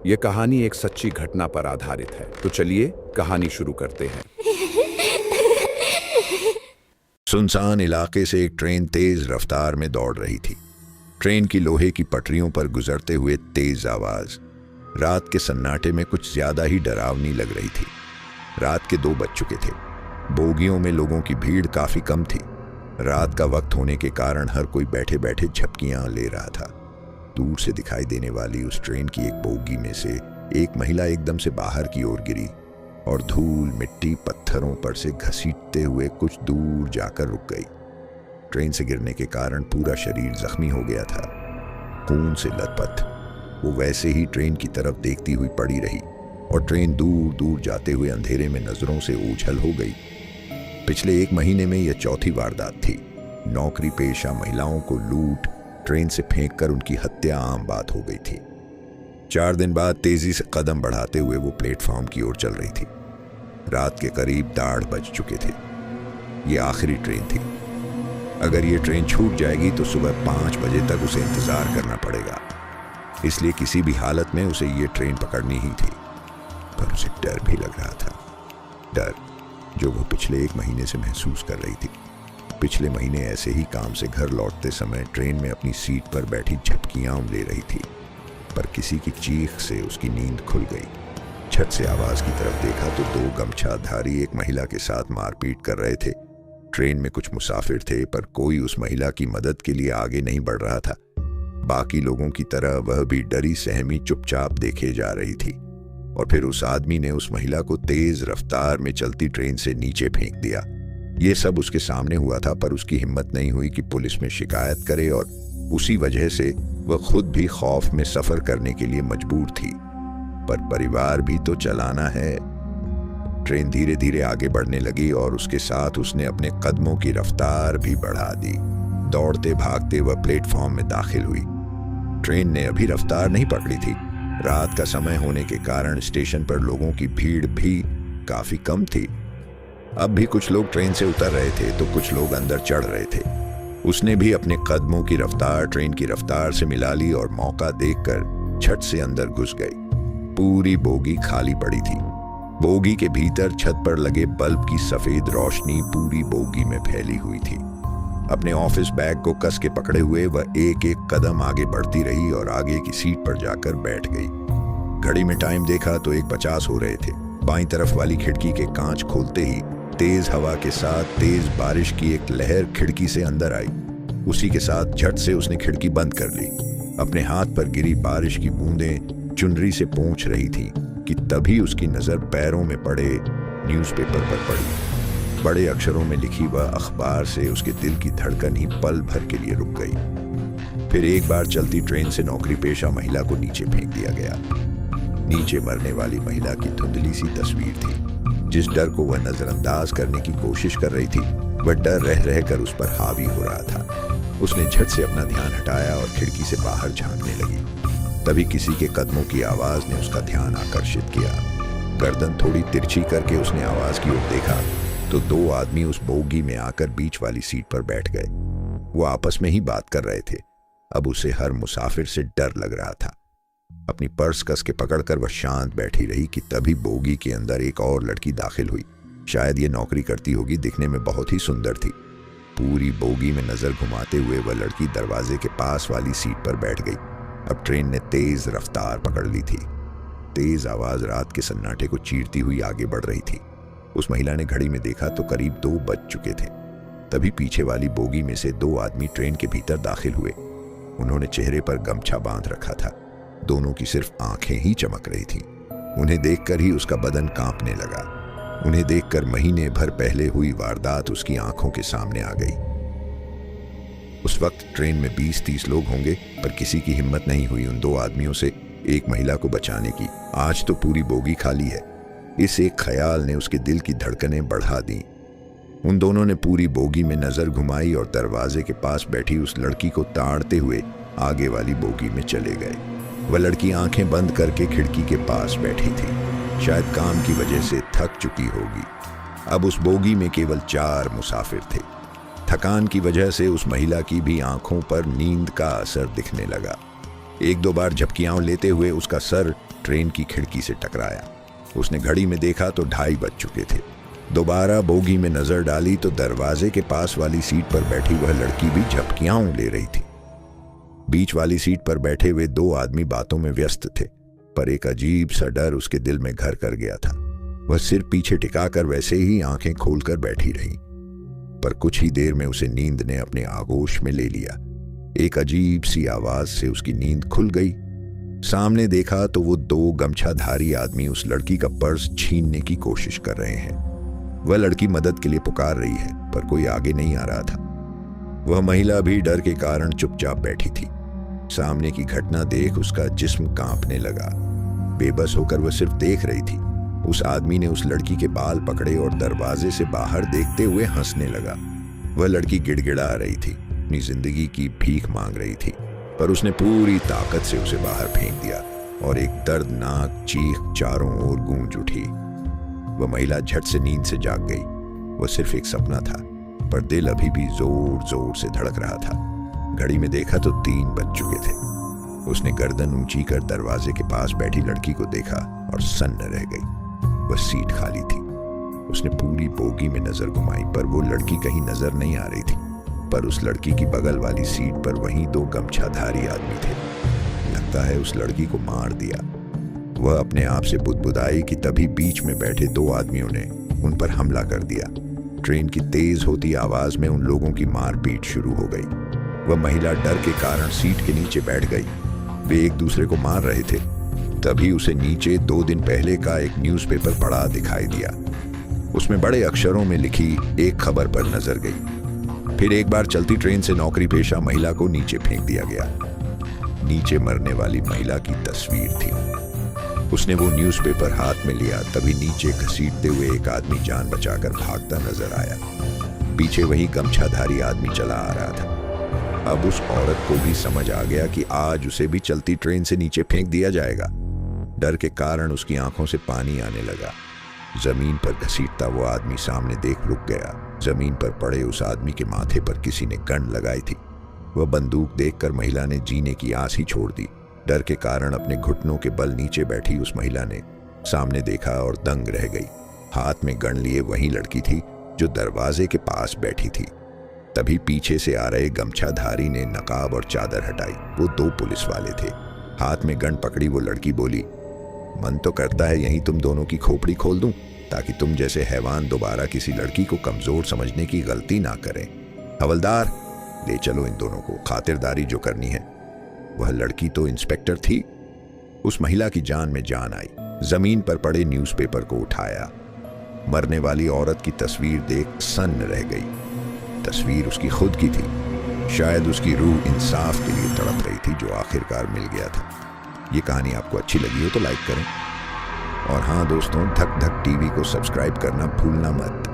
ये कहानी एक सच्ची घटना पर आधारित है। तो चलिए कहानी शुरू करते हैं। सुनसान इलाके से एक ट्रेन तेज रफ्तार में दौड़ रही थी। ट्रेन की लोहे की पटरियों पर गुजरते हुए तेज आवाज रात के सन्नाटे में कुछ ज्यादा ही डरावनी लग रही थी। रात के 2 बज चुके थे। बोगियों में लोगों की भीड़ काफी कम थी। रात का वक्त होने के कारण हर कोई बैठे बैठे झपकियां ले रहा था। दूर से दिखाई देने वाली उस ट्रेन की एक बोगी में से एक महिला एकदम से बाहर की ओर गिरी और धूल मिट्टी पत्थरों पर से घसीटते हुए कुछ दूर जाकर रुक गई। ट्रेन से गिरने के कारण पूरा शरीर जख्मी हो गया था, खून से लथपथ। वो वैसे ही ट्रेन की तरफ देखती हुई पड़ी रही और ट्रेन दूर दूर जाते हुए अंधेरे में नजरों से ओझल हो गई। पिछले 1 महीने में यह चौथी वारदात थी। नौकरी पेशा महिलाओं को लूट ट्रेन से फेंककर उनकी हत्या आम बात हो गई थी। 4 दिन बाद तेजी से कदम बढ़ाते हुए वो प्लेटफॉर्म की ओर चल रही थी। रात के करीब 1:30 बज चुके थे। ये आखिरी ट्रेन थी। अगर ये ट्रेन छूट जाएगी तो सुबह 5 बजे तक उसे इंतजार करना पड़ेगा। इसलिए किसी भी हालत में उसे ये ट्रेन पकड़नी ही थी। पर उसे डर भी लग रहा था, डर जो वो पिछले 1 महीने से महसूस कर रही थी। पिछले महीने ऐसे ही काम से घर लौटते समय ट्रेन में अपनी सीट पर बैठी झपकियां ले रही थी, पर किसी की चीख से उसकी नींद खुल गई। छत से आवाज की तरफ देखा तो 2 गमछाधारी एक महिला के साथ मारपीट कर रहे थे। ट्रेन में कुछ मुसाफिर थे, पर कोई उस महिला की मदद के लिए आगे नहीं बढ़ रहा था। बाकी लोगों की तरह वह भी डरी सहमी चुपचाप देखे जा रही थी। और फिर उस आदमी ने उस महिला को तेज रफ्तार में चलती ट्रेन से नीचे फेंक दिया। ये सब उसके सामने हुआ था, पर उसकी हिम्मत नहीं हुई कि पुलिस में शिकायत करे, और उसी वजह से वह खुद भी खौफ में सफर करने के लिए मजबूर थी। पर परिवार भी तो चलाना है। ट्रेन धीरे धीरे आगे बढ़ने लगी और उसके साथ उसने अपने कदमों की रफ्तार भी बढ़ा दी। दौड़ते भागते वह प्लेटफॉर्म में दाखिल हुई। ट्रेन ने अभी रफ्तार नहीं पकड़ी थी। रात का समय होने के कारण स्टेशन पर लोगों की भीड़ भी काफी कम थी। अब भी कुछ लोग ट्रेन से उतर रहे थे तो कुछ लोग अंदर चढ़ रहे थे। उसने भी अपने कदमों की रफ्तार ट्रेन की रफ्तार से मिला ली और मौका देखकर छत से अंदर घुस गई। पूरी बोगी खाली पड़ी थी। बोगी के भीतर छत पर लगे बल्ब की सफेद रोशनी पूरी बोगी में फैली हुई थी। अपने ऑफिस बैग को कस के पकड़े हुए वह एक एक कदम आगे बढ़ती रही और आगे की सीट पर जाकर बैठ गई। घड़ी में टाइम देखा तो 1:50 हो रहे थे। बाईं तरफ वाली खिड़की के कांच खोलते ही तेज हवा के साथ तेज बारिश की एक लहर खिड़की से अंदर आई। उसी के साथ झट से उसने खिड़की बंद कर ली। अपने हाथ पर गिरी बारिश की बूंदें चुनरी से पोंछ रही थी कि तभी उसकी नजर पैरों में पड़े न्यूज़पेपर पर पड़ी। बड़े अक्षरों में लिखी वह अखबार से उसके दिल की धड़कन ही पल भर के लिए रुक गई। फिर एक बार चलती ट्रेन से नौकरी पेशा महिला को नीचे फेंक दिया गया। नीचे मरने वाली महिला की धुंधली सी तस्वीर थी। जिस डर को वह नजरअंदाज करने की कोशिश कर रही थी, वह डर रह रहकर उस पर हावी हो रहा था। उसने झट से अपना ध्यान हटाया और खिड़की से बाहर झांकने लगी। तभी किसी के कदमों की आवाज ने उसका ध्यान आकर्षित किया। गर्दन थोड़ी तिरछी करके उसने आवाज की ओर देखा तो 2 आदमी उस बोगी में आकर बीच वाली सीट पर बैठ गए। वो आपस में ही बात कर रहे थे। अब उसे हर मुसाफिर से डर लग रहा था। अपनी पर्स कस के पकड़कर वह शांत बैठी रही कि तभी बोगी के अंदर एक और लड़की दाखिल हुई। शायद ये नौकरी करती होगी, दिखने में बहुत ही सुंदर थी। पूरी बोगी में नजर घुमाते हुए वह लड़की दरवाजे के पास वाली सीट पर बैठ गई। अब ट्रेन ने तेज रफ्तार पकड़ ली थी। तेज आवाज रात के सन्नाटे को चीरती हुई आगे बढ़ रही थी। उस महिला ने घड़ी में देखा तो करीब 2 बज चुके थे। तभी पीछे वाली बोगी में से 2 आदमी ट्रेन के भीतर दाखिल हुए। उन्होंने चेहरे पर गमछा बांध रखा था। दोनों की सिर्फ आंखें ही चमक रही थीं। उन्हें देखकर ही उसका बदन कांपने लगा। उन्हें देखकर महीने भर पहले हुई वारदात उसकी आंखों के सामने आ गई। उस वक्त ट्रेन में 20-30 लोग होंगे, पर किसी की हिम्मत नहीं हुई उन 2 आदमियों से एक महिला को बचाने की। आज तो पूरी बोगी खाली है। इस एक ख्याल ने उसके दिल की धड़कनें बढ़ा दी। उन दोनों ने पूरी बोगी में नजर घुमाई और दरवाजे के पास बैठी उस लड़की को ताड़ते हुए आगे वाली बोगी में चले गए। वह लड़की आंखें बंद करके खिड़की के पास बैठी थी। शायद काम की वजह से थक चुकी होगी। अब उस बोगी में केवल 4 मुसाफिर थे। थकान की वजह से उस महिला की भी आंखों पर नींद का असर दिखने लगा। 1-2 बार झपकियां लेते हुए उसका सर ट्रेन की खिड़की से टकराया। उसने घड़ी में देखा तो 2:30 बज चुके थे। दोबारा बोगी में नजर डाली तो दरवाजे के पास वाली सीट पर बैठी वह लड़की भी झपकियां ले रही थी। बीच वाली सीट पर बैठे हुए 2 आदमी बातों में व्यस्त थे, पर एक अजीब सा डर उसके दिल में घर कर गया था। वह सिर पीछे टिकाकर वैसे ही आंखें खोलकर बैठी रही, पर कुछ ही देर में उसे नींद ने अपने आगोश में ले लिया। एक अजीब सी आवाज से उसकी नींद खुल गई। सामने देखा तो वो 2 गमछाधारी आदमी उस लड़की का पर्स छीनने की कोशिश कर रहे हैं। वह लड़की मदद के लिए पुकार रही है, पर कोई आगे नहीं आ रहा था। वह महिला भी डर के कारण चुपचाप बैठी थी। सामने की घटना देख उसका जिस्म कांपने लगा। बेबस होकर वह सिर्फ देख रही थी। उस आदमी ने उस लड़की के बाल पकड़े और दरवाजे से बाहर देखते हुए हंसने लगा। वह लड़की गिड़गिड़ा रही थी, अपनी जिंदगी की भीख मांग रही थी, पर उसने पूरी ताकत से उसे बाहर फेंक दिया और एक दर्दनाक चीख चारों ओर गूंज उठी। वह महिला झट से नींद से जाग गई। वह सिर्फ एक सपना था, पर दिल अभी भी जोर जोर से धड़क रहा था। घड़ी में देखा तो 3 बज चुके थे। उसने गर्दन ऊंची कर दरवाजे के पास बैठी लड़की को देखा और सन्न रह गई। वह सीट खाली थी। उसने पूरी बोगी में नजर घुमाई, पर वो लड़की कहीं नजर नहीं आ रही थी। पर उस लड़की की बगल वाली सीट पर वहीं 2 गमछाधारी आदमी थे। लगता है उस लड़की को मार दिया। वह अपने आप से बुदबुदाई कि तभी बीच में बैठे 2 आदमियों ने उन पर हमला कर दिया। ट्रेन की तेज होती आवाज में उन लोगों की मारपीट शुरू हो गई। वह महिला डर के कारण सीट के नीचे बैठ गई। वे एक दूसरे को मार रहे थे। तभी उसे नीचे 2 दिन पहले का एक न्यूज़पेपर पड़ा दिखाई दिया। उसमें बड़े अक्षरों में लिखी एक खबर पर नजर गई। फिर एक बार चलती ट्रेन से नौकरी पेशा महिला को नीचे फेंक दिया गया। नीचे मरने वाली महिला की तस्वीर थी। उसने वो न्यूज़पेपर हाथ में लिया, तभी नीचे घसीटते हुए एक आदमी जान बचाकर भागता नजर आया। पीछे वही गमछाधारी आदमी चला आ रहा था। अब उस औरत को भी समझ आ गया कि आज उसे भी चलती ट्रेन से नीचे फेंक दिया जाएगा। डर के कारण उसकी आंखों से पानी आने लगा। जमीन पर घसीटता वो आदमी सामने देख रुक गया। जमीन पर पड़े उस आदमी के माथे पर किसी ने गन लगाई थी। वह बंदूक देखकर महिला ने जीने की आस ही छोड़ दी। डर के कारण अपने घुटनों के बल नीचे बैठी उस महिला ने सामने देखा और दंग रह गई। हाथ में गन लिए वही लड़की थी जो दरवाजे के पास बैठी थी। तभी पीछे से आ रहे गमछाधारी ने नकाब और चादर हटाई। वो 2 पुलिस वाले थे। हाथ में गन पकड़ी वो लड़की बोली, मन तो करता है यहीं तुम दोनों की खोपड़ी खोल दूं, ताकि तुम जैसे हैवान दोबारा किसी लड़की को कमजोर समझने की गलती ना करें। हवलदार, ले चलो इन दोनों को, खातिरदारी जो करनी है। वह लड़की तो इंस्पेक्टर थी। उस महिला की जान में जान आई। जमीन पर पड़े न्यूज़पेपर को उठाया। मरने वाली औरत की तस्वीर देख सन्न रह गई। तस्वीर उसकी खुद की थी। शायद उसकी रूह इंसाफ के लिए तड़प रही थी, जो आखिरकार मिल गया था। ये कहानी आपको अच्छी लगी हो तो लाइक करें, और हाँ दोस्तों, धक धक टीवी को सब्सक्राइब करना भूलना मत।